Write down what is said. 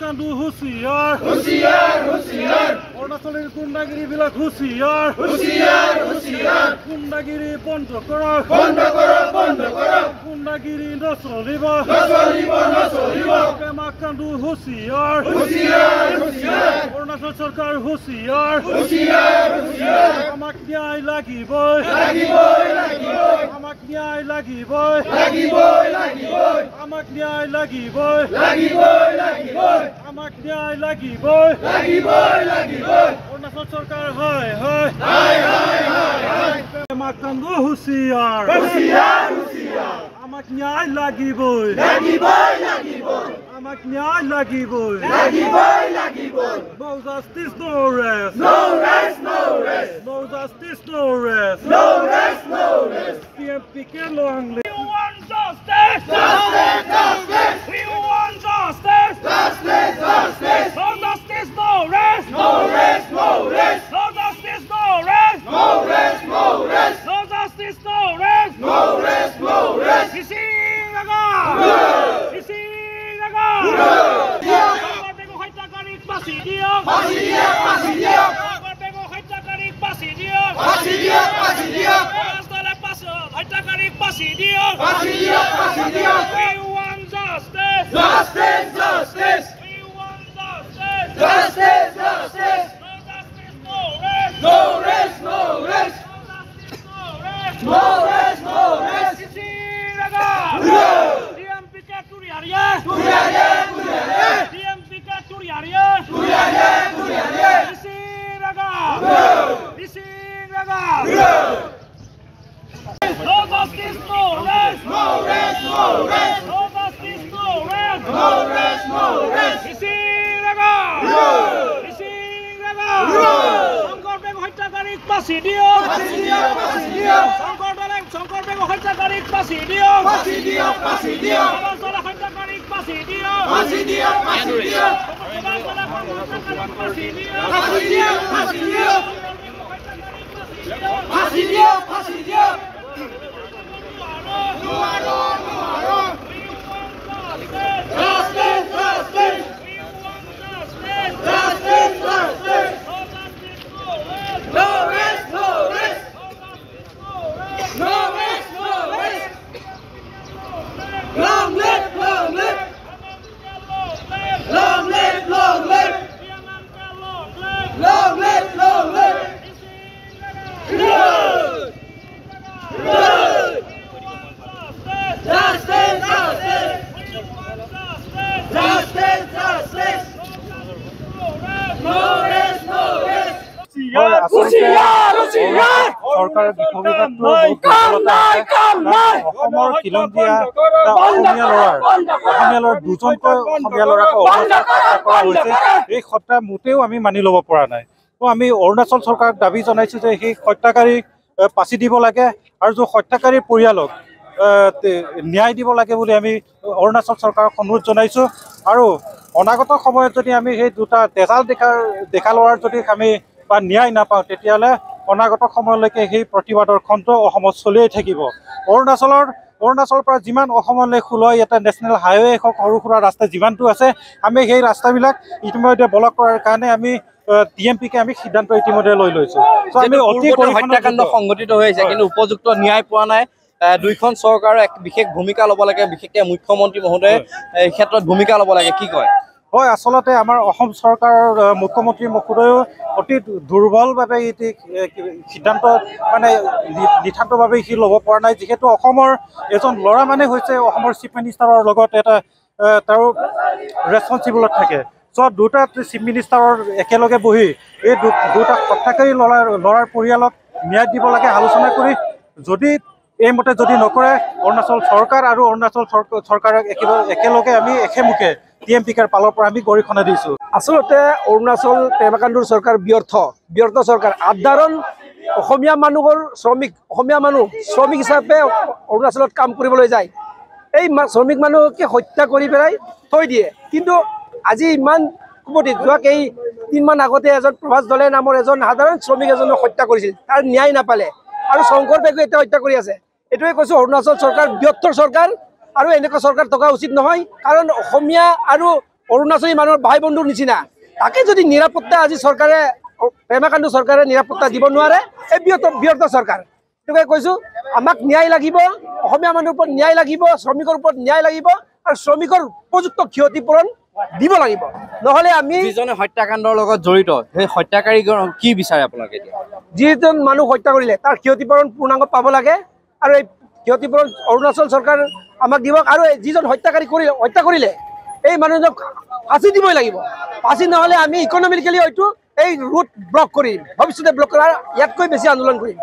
Pemakando হুঁশিয়াৰ অৰুণাচলেৰ গুন্ডাগিৰি বিলাক হুঁশিয়াৰ গুন্ডাগিৰি বন্ধ কৰো গুন্ডাগিৰি নচলিব পেমাকান্দো হুঁশিয়াৰ অৰুণাচল সরকার হুঁশিয়ার আমাক ন্যায় লাগিবই আমাক ন্যায় লাগিবই আমাক ন্যায় লাগিবই আমাক ন্যায় লাগিবই অৰুণাচল সরকার হয় পেমাকান্দো হুঁশিয়ার আমাক ন্যায় লাগিবই আমাক ন্যায় লাগিবই No justice, no rest. No justice, no rest. PMPK long live. We want justice. We want justice. No justice, no rest. No justice, no rest. No justice, no rest. Isinaga. Pasi diok. Hajtakarik pasi diok. Hajtakarik pasi diok. We want justice. We want justice. No rest. Isinaga. DMPK Turiaria. DMPK Turiaria. Isinaga. No justice, no rest. No justice, no rest. Isinaga. Sangkorpeng hajtakarik pasi diok. Sangkorpeng hajtakarik pasi diok. Abasala hajtakarik pasi diok. চৰকাৰৰ অসমৰ খিলঞ্জীয়া অসমীয়া ল'ৰাৰ দুজনকৈ অসমীয়া ল'ৰাক হত্যা কৰা হৈছে। এই হত্যা মোটেও আমি মানি ল'ব পৰা নাই। তো আমি অৰুণাচল চৰকাৰক দাবী জনাইছোঁ যে সেই হত্যাকাৰীক পাচি দিব লাগে আৰু যে হত্যাকাৰীৰ পৰিয়ালক ন্যায় দিব লাগে বুলি আমি অৰুণাচল চৰকাৰক অনুৰোধ জনাইছোঁ। আৰু অনাগত সময়ত যদি আমি সেই দুটা তেজাল ডেকা ল'ৰাৰ যদি আমি বা ন্যায় নাপাওঁ তেতিয়াহ'লে অনাগত সময়লৈকে সেই প্ৰতিবাদৰ খণ্ড অসমত চলিয়েই থাকিব। অৰুণাচলৰ পৰা যিমান অসমলৈ খোলাই এটা নেশ্যনেল হাইৱে হওক সৰু সুৰা ৰাস্তা যিমানটো আছে আমি সেই ৰাস্তাবিলাক ইতিমধ্যে ব্লক কৰাৰ কাৰণে আমি DMPকে আমি সিদ্ধান্ত ইতিমধ্যে লৈ লৈছোঁ। আমি হত্যাকাণ্ড সংঘটিত হৈছে কিন্তু উপযুক্ত ন্যায় পোৱা নাই। দুইখন চৰকাৰৰ এক বিশেষ ভূমিকা ল'ব লাগে, বিশেষকৈ মুখ্যমন্ত্ৰী মহোদয়ে এই ক্ষেত্ৰত ভূমিকা ল'ব লাগে। কি কয়? হয়, আচলতে আমাৰ অসম চৰকাৰৰ মুখ্যমন্ত্ৰী মহোদয়েও অতি দুৰ্বলভাৱে সিদ্ধান্ত নিতান্তভাৱে সি ল'ব পৰা নাই। যিহেতু অসমৰ এজন ল'ৰা মানে হৈছে অসমৰ চিফ মিনিষ্টাৰৰ লগত এটা তাৰো ৰেছপনচিবলত থাকে। দুটা চিফ মিনিষ্টাৰৰ একেলগে বহি এই দুটা হত্যাকাৰী ল'ৰাৰ পৰিয়ালক ন্যায় দিব লাগে আলোচনা কৰি। যদি এইমতে যদি নকৰে অৰুণাচল চৰকাৰ আৰু অৰুণাচল চৰকাৰক একেলগে আমি একেমুখে DMPকৰ ফালৰ পৰা আমি গৰিহণা দিছোঁ। আচলতে অৰুণাচল পেমাকান্দোৰ চৰকাৰ ব্যৰ্থ চৰকাৰ। সাধাৰণ অসমীয়া মানুহৰ অসমীয়া মানুহ শ্ৰমিক হিচাপে অৰুণাচলত কাম কৰিবলৈ যায়। এই শ্ৰমিক মানুহকে হত্যা কৰি পেলাই থৈ দিয়ে। কিন্তু আজি ইমান কুমতি যোৱা কেইদিনমান আগতে এজন প্ৰভাস দলে নামৰ এজন সাধাৰণ শ্ৰমিক এজনক হত্যা কৰিছিল, তাৰ ন্যায় নাপালে আৰু শংকৰদেৱে এতিয়া হত্যা কৰি আছে। এইটোৱে কৈছোঁ অৰুণাচল চৰকাৰ ব্যৰ্থ চৰকাৰ আৰু এনেকুৱা চৰকাৰ থকা উচিত নহয়। কাৰণ অসমীয়া আৰু অৰুণাচলী মানুহৰ ভাই বন্ধুৰ নিচিনা তাকে যদি নিৰাপত্তা আজি চৰকাৰে পেমা খাণ্ডু চৰকাৰে নিৰাপত্তা দিব নোৱাৰে এই ব্যৰ্থ চৰকাৰ সেইটোকে কৈছোঁ আমাক ন্যায় লাগিব অসমীয়া মানুহৰ ওপৰত ন্যায় লাগিব শ্ৰমিকৰ ওপৰত ন্যায় লাগিব আৰু শ্ৰমিকৰ উপযুক্ত ক্ষতিপূৰণ দিব লাগিব নহ'লে আমি যিজনে হত্যাকাণ্ডৰ লগত জড়িত সেই হত্যাকাৰী কি বিচাৰে আপোনালোকে এতিয়া যিজন মানুহ হত্যা কৰিলে তাৰ ক্ষতিপূৰণ পূৰ্ণাংগ পাব লাগে আৰু এই ক্ষতিপূৰণ অৰুণাচল চৰকাৰ আমাক দিব আৰু যিজন হত্যা কৰিলে এই মানুহজনক ফাঁচি দিবই লাগিব ফাঁচি নহ'লে আমি ইকনমিকেলি হয়তো এই ৰুট ব্লক কৰিম ভৱিষ্যতে ব্লক কৰাৰ ইয়াতকৈ বেছি আন্দোলন কৰিম